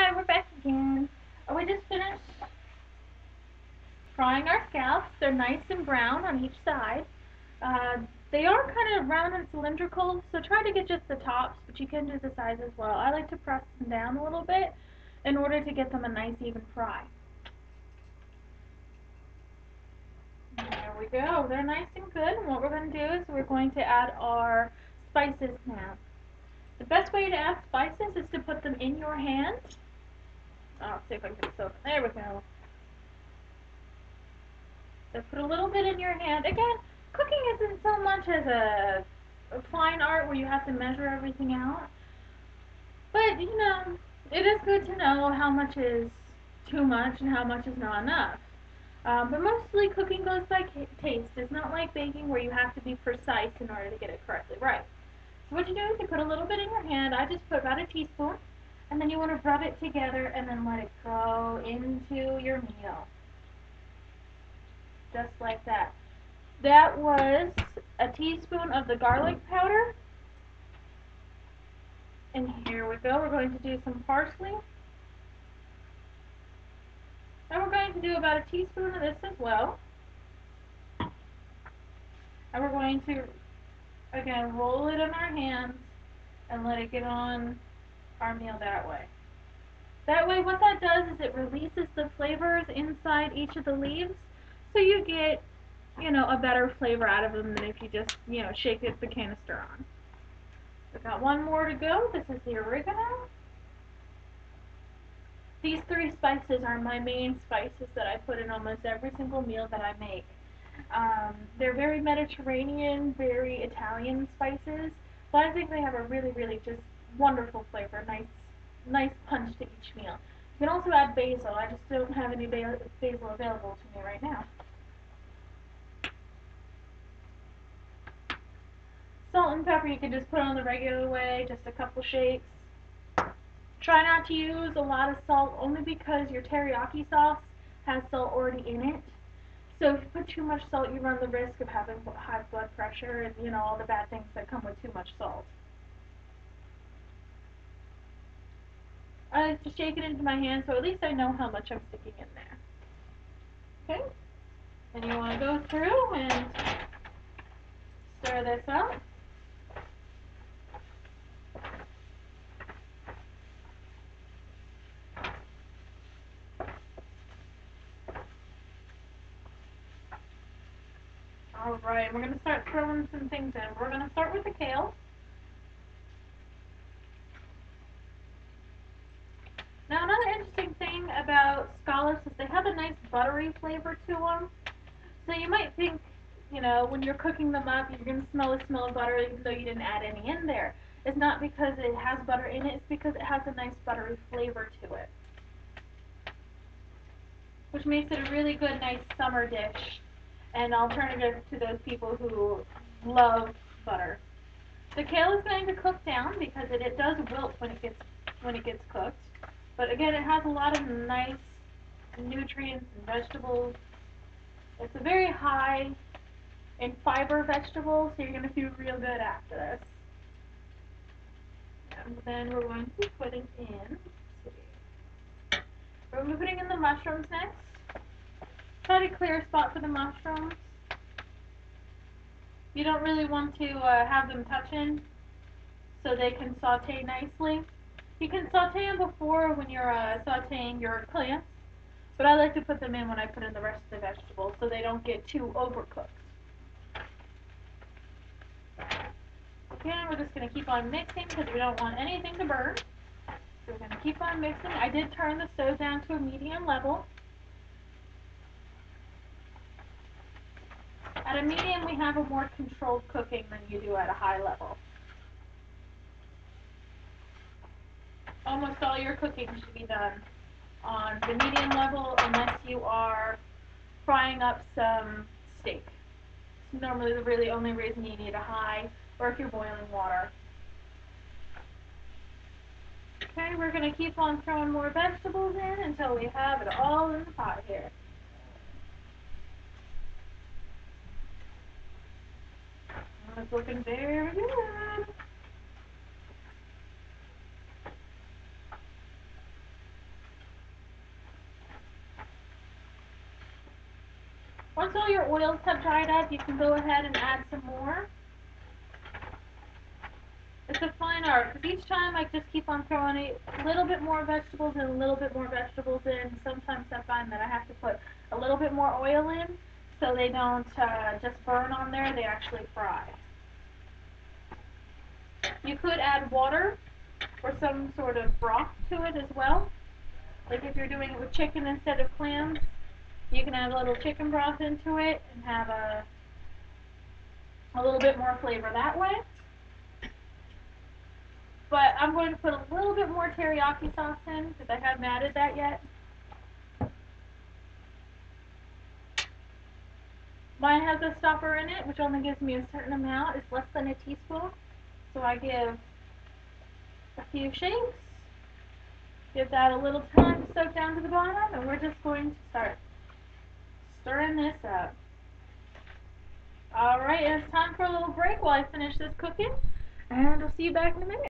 Hi, we're back again. We just finished frying our scallops. They're nice and brown on each side. Uh, they are kind of round and cylindrical, so try to get just the tops, but you can do the sides as well. I like to press them down a little bit in order to get them a nice even fry. There we go. They're nice and good. And what we're going to do is we're going to add our spices now. The best way to add spices is to put them in your hand. I'll see if I can get this open. There we go. So put a little bit in your hand. Again, cooking isn't so much as a fine art where you have to measure everything out. But, it is good to know how much is too much and how much is not enough. But mostly cooking goes by taste. It's not like baking where you have to be precise in order to get it correctly right. So what you do is you put a little bit in your hand. I just put about a teaspoon. And then you want to rub it together and then let it go into your meal. Just like that. That was a teaspoon of the garlic powder. And here we go. We're going to do some parsley. And we're going to do about a teaspoon of this as well. And we're going to, again, roll it in our hands and let it get on our meal that way. That way, what that does is it releases the flavors inside each of the leaves. So you get, a better flavor out of them than if you just, shake it the canister on. We've got one more to go. This is the oregano. These three spices are my main spices that I put in almost every single meal that I make. They're very Mediterranean, very Italian spices, but I think they have a really, really just wonderful flavor, nice punch to each meal. You can also add basil. I just don't have any basil available to me right now. Salt and pepper you can just put on the regular way, just a couple shakes. Try not to use a lot of salt only because your teriyaki sauce has salt already in it. So if you put too much salt, you run the risk of having high blood pressure and, all the bad things that come with too much salt. I like to shake it into my hand so at least I know how much I'm sticking in there. Okay? And you want to go through and stir this up. Alright, we're going to start throwing some things in. We're going to start with the kale. Now another interesting thing about scallops is they have a nice buttery flavor to them. So you might think, when you're cooking them up, you're going to smell the smell of butter even though you didn't add any in there. It's not because it has butter in it, it's because it has a nice buttery flavor to it. Which makes it a really good, nice summer dish. An alternative to those people who love butter. The kale is going to cook down because it does wilt when it gets cooked. But again, it has a lot of nice nutrients and vegetables. It's a very high in fiber vegetable, so you're going to feel real good after this. And then we're going to be putting in, we're going to be putting in the mushrooms next. Try to clear a spot for the mushrooms. You don't really want to have them touching so they can saute nicely. You can saute them before when you're sauteing your plants, but I like to put them in when I put in the rest of the vegetables so they don't get too overcooked. Again, we're just going to keep on mixing because we don't want anything to burn. So we're going to keep on mixing. I did turn the stove down to a medium level. At a medium, we have a more controlled cooking than you do at a high level. Almost all your cooking should be done on the medium level unless you are frying up some steak. It's normally the really only reason you need a high, or if you're boiling water. Okay, we're going to keep on throwing more vegetables in until we have it all in the pot here. It's looking very good. Once all your oils have dried up, you can go ahead and add some more. It's a fine art because each time I just keep on throwing a little bit more vegetables and a little bit more vegetables in. Sometimes I find that I have to put a little bit more oil in so they don't just burn on there, they actually fry. You could add water or some sort of broth to it as well. Like if you're doing it with chicken instead of clams, you can add a little chicken broth into it and have a little bit more flavor that way. But I'm going to put a little bit more teriyaki sauce in because I haven't added that yet. Mine has a stopper in it, which only gives me a certain amount. It's less than a teaspoon. So I give a few shakes, give that a little time to soak down to the bottom, and we're just going to start stirring this up. Alright, it's time for a little break while I finish this cooking, and I'll see you back in a minute.